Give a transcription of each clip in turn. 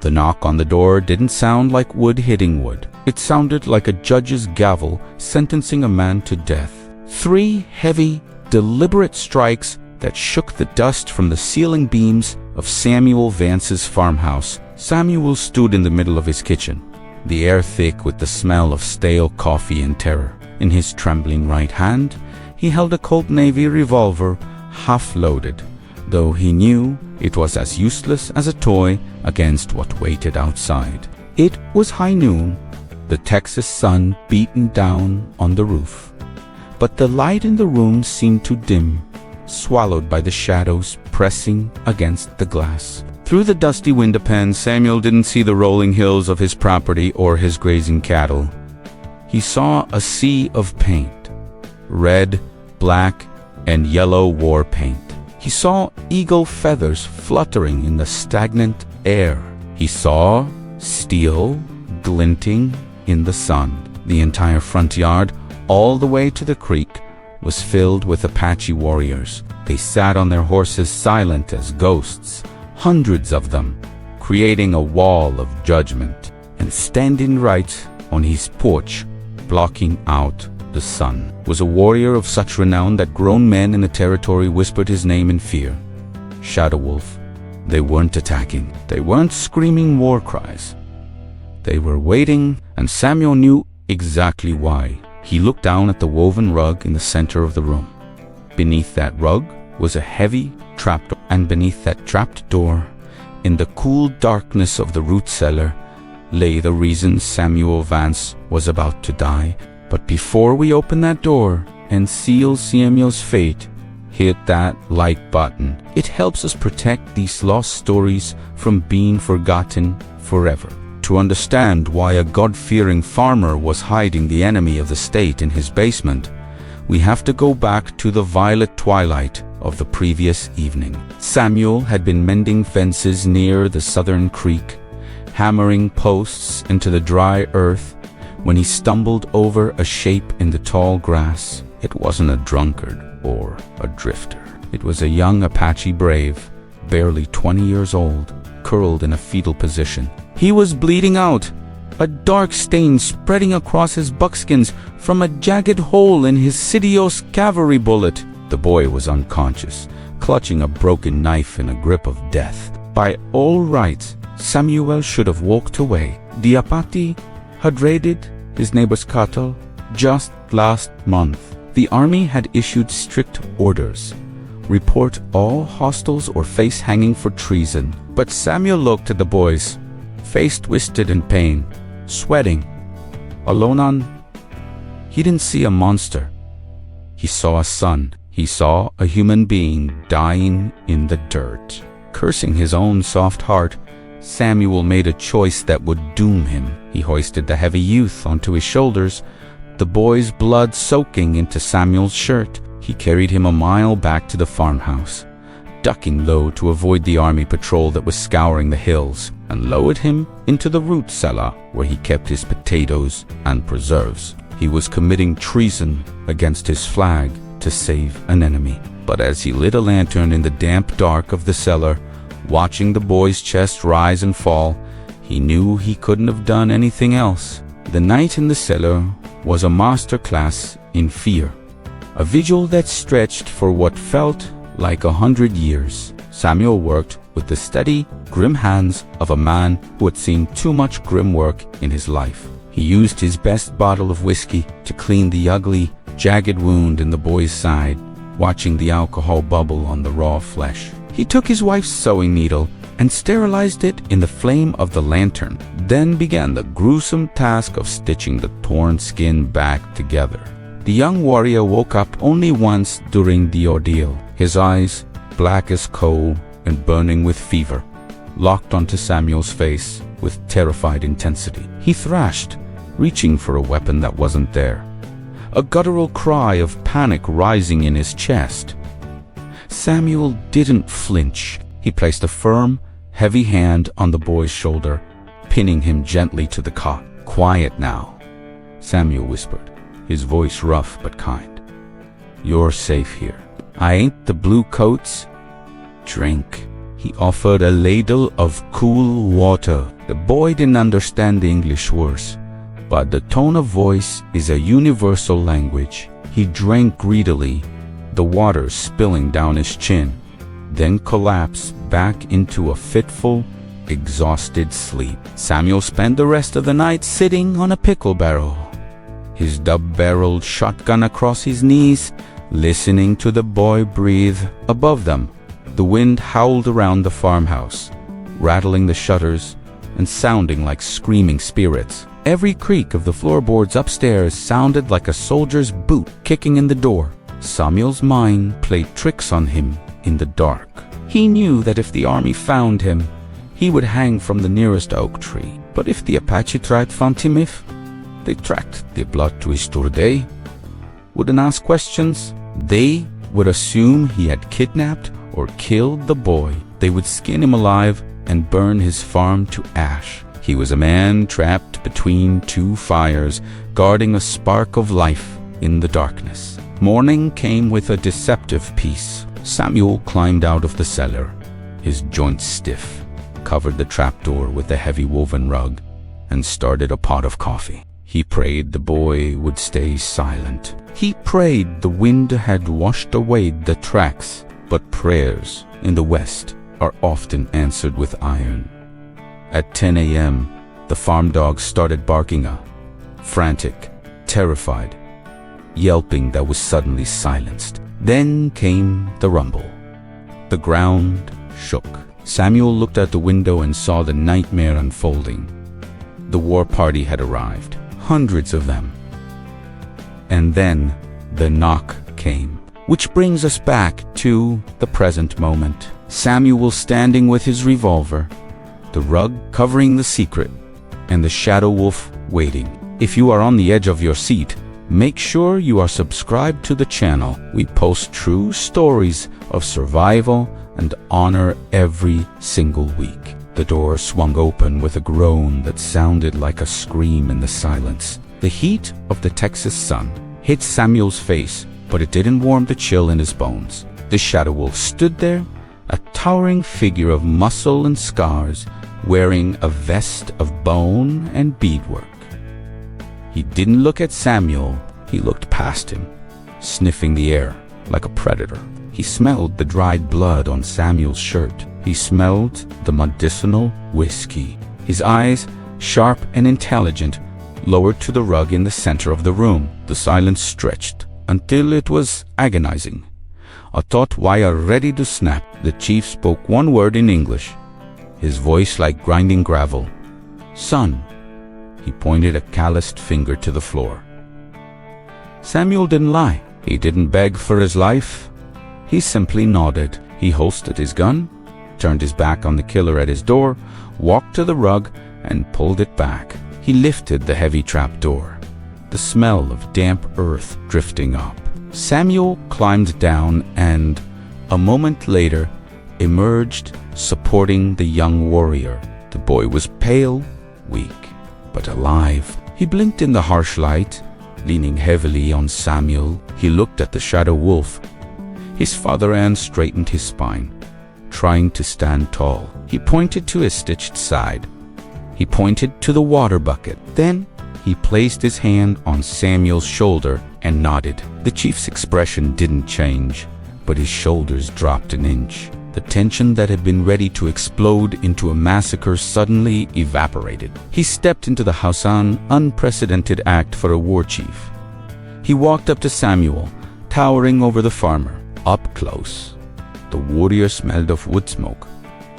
The knock on the door didn't sound like wood hitting wood. It sounded like a judge's gavel sentencing a man to death. 3 heavy, deliberate strikes that shook the dust from the ceiling beams of Samuel Vance's farmhouse. Samuel stood in the middle of his kitchen, the air thick with the smell of stale coffee and terror. In his trembling right hand, he held a Colt Navy revolver, half-loaded, though he knew it was as useless as a toy against what waited outside. It was high noon, the Texas sun beaten down on the roof. But the light in the room seemed to dim, swallowed by the shadows pressing against the glass. Through the dusty window pane, Samuel didn't see the rolling hills of his property or his grazing cattle. He saw a sea of paint, red, black, and yellow war paint. He saw eagle feathers fluttering in the stagnant air. He saw steel glinting in the sun. The entire front yard, all the way to the creek, was filled with Apache warriors. They sat on their horses, silent as ghosts, hundreds of them, creating a wall of judgment. And standing right on his porch, blocking out the sun, was a warrior of such renown that grown men in the territory whispered his name in fear. Shadow Wolf. They weren't attacking. They weren't screaming war cries. They were waiting, and Samuel knew exactly why. He looked down at the woven rug in the center of the room. Beneath that rug was a heavy trapdoor, and beneath that trapped door, in the cool darkness of the root cellar, lay the reason Samuel Vance was about to die. But before we open that door and seal Samuel's fate, hit that like button. It helps us protect these lost stories from being forgotten forever. To understand why a God-fearing farmer was hiding the enemy of the state in his basement, we have to go back to the violet twilight of the previous evening. Samuel had been mending fences near the southern creek, hammering posts into the dry earth, when he stumbled over a shape in the tall grass. It wasn't a drunkard or a drifter. It was a young Apache brave, barely 20 years old, curled in a fetal position. He was bleeding out, a dark stain spreading across his buckskins from a jagged hole in his Sidious cavalry bullet. The boy was unconscious, clutching a broken knife in a grip of death. By all rights, Samuel should have walked away. The Apache had raided his neighbor's cattle just last month. The army had issued strict orders: report all hostiles or face hanging for treason. But Samuel looked at the boys, face twisted in pain, sweating. Alone he didn't see a monster. He saw a son. He saw a human being dying in the dirt. Cursing his own soft heart, Samuel made a choice that would doom him. He hoisted the heavy youth onto his shoulders, the boy's blood soaking into Samuel's shirt. He carried him a mile back to the farmhouse, ducking low to avoid the army patrol that was scouring the hills, and lowered him into the root cellar where he kept his potatoes and preserves. He was committing treason against his flag to save an enemy. But as he lit a lantern in the damp dark of the cellar, watching the boy's chest rise and fall, he knew he couldn't have done anything else. The night in the cellar was a master class in fear, a vigil that stretched for what felt like 100 years. Samuel worked with the steady, grim hands of a man who had seen too much grim work in his life. He used his best bottle of whiskey to clean the ugly, jagged wound in the boy's side, watching the alcohol bubble on the raw flesh. He took his wife's sewing needle and sterilized it in the flame of the lantern, then began the gruesome task of stitching the torn skin back together. The young warrior woke up only once during the ordeal, his eyes, black as coal and burning with fever, locked onto Samuel's face with terrified intensity. He thrashed, reaching for a weapon that wasn't there, a guttural cry of panic rising in his chest. Samuel didn't flinch. He placed a firm, heavy hand on the boy's shoulder, pinning him gently to the cot. "Quiet now," Samuel whispered, his voice rough but kind. "You're safe here. I ain't the blue coats. Drink." He offered a ladle of cool water. The boy didn't understand the English words, but the tone of voice is a universal language. He drank greedily, the water spilling down his chin, then collapsed back into a fitful, exhausted sleep. Samuel spent the rest of the night sitting on a pickle barrel, his double-barreled shotgun across his knees, listening to the boy breathe above them. The wind howled around the farmhouse, rattling the shutters and sounding like screaming spirits. Every creak of the floorboards upstairs sounded like a soldier's boot kicking in the door. Samuel's mind played tricks on him in the dark. He knew that if the army found him, he would hang from the nearest oak tree. But if the Apache tribe found him, they tracked the blood to his today, wouldn't ask questions. They would assume he had kidnapped or killed the boy. They would skin him alive and burn his farm to ash. He was a man trapped between two fires, guarding a spark of life in the darkness. Morning came with a deceptive peace. Samuel climbed out of the cellar, his joints stiff, covered the trapdoor with a heavy woven rug, and started a pot of coffee. He prayed the boy would stay silent. He prayed the wind had washed away the tracks, but prayers in the West are often answered with iron. At 10 a.m., the farm dog started barking, frantic, terrified, yelping that was suddenly silenced. Then came the rumble. The ground shook. Samuel looked out the window and saw the nightmare unfolding. The war party had arrived, hundreds of them. And then the knock came. Which brings us back to the present moment. Samuel standing with his revolver, the rug covering the secret, and the shadow wolf waiting. If you are on the edge of your seat, make sure you are subscribed to the channel. We post true stories of survival and honor every single week. The door swung open with a groan that sounded like a scream in the silence. The heat of the Texas sun hit Samuel's face, but it didn't warm the chill in his bones. The shadow wolf stood there, a towering figure of muscle and scars, wearing a vest of bone and beadwork. He didn't look at Samuel, he looked past him, sniffing the air like a predator. He smelled the dried blood on Samuel's shirt. He smelled the medicinal whiskey. His eyes, sharp and intelligent, lowered to the rug in the center of the room. The silence stretched until it was agonizing. A taut wire ready to snap. The chief spoke one word in English, his voice like grinding gravel. "Son." He pointed a calloused finger to the floor. Samuel didn't lie. He didn't beg for his life. He simply nodded. He holstered his gun, turned his back on the killer at his door, walked to the rug, and pulled it back. He lifted the heavy trap door, the smell of damp earth drifting up. Samuel climbed down and, a moment later, emerged supporting the young warrior. The boy was pale, weak, but alive. He blinked in the harsh light, leaning heavily on Samuel. He looked at the shadow wolf. His father Ann straightened his spine, trying to stand tall. He pointed to his stitched side. He pointed to the water bucket. Then he placed his hand on Samuel's shoulder and nodded. The chief's expression didn't change, but his shoulders dropped an inch. The tension that had been ready to explode into a massacre suddenly evaporated. He stepped into the house, an unprecedented act for a war chief. He walked up to Samuel, towering over the farmer. Up close, the warrior smelled of wood smoke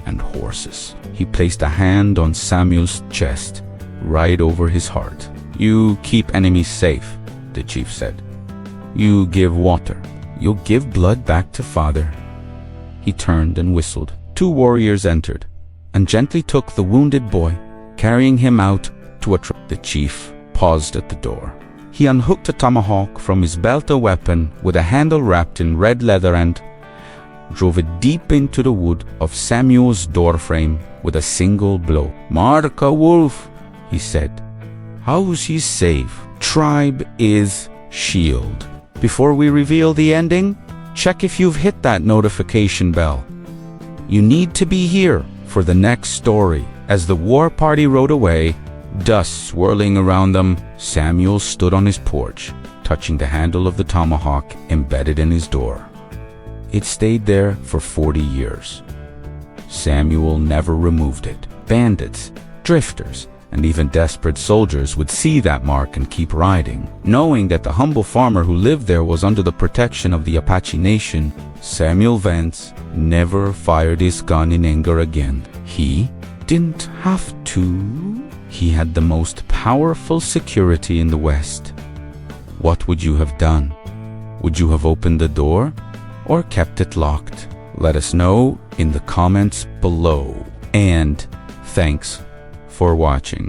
and horses. He placed a hand on Samuel's chest, right over his heart. "You keep enemies safe," the chief said. "You give water. You'll give blood back to father." He turned and whistled. Two warriors entered and gently took the wounded boy, carrying him out to a truck. The chief paused at the door. He unhooked a tomahawk from his belt, a weapon with a handle wrapped in red leather, and drove it deep into the wood of Samuel's doorframe with a single blow. "Marka wolf," he said. "How's he safe? Tribe is shield." Before we reveal the ending, check if you've hit that notification bell. You need to be here for the next story. As the war party rode away, dust swirling around them, Samuel stood on his porch, touching the handle of the tomahawk embedded in his door. It stayed there for 40 years. Samuel never removed it. Bandits, drifters, and even desperate soldiers would see that mark and keep riding. Knowing that the humble farmer who lived there was under the protection of the Apache Nation, Samuel Vance never fired his gun in anger again. He didn't have to. He had the most powerful security in the West. What would you have done? Would you have opened the door or kept it locked? Let us know in the comments below. And thanks for watching.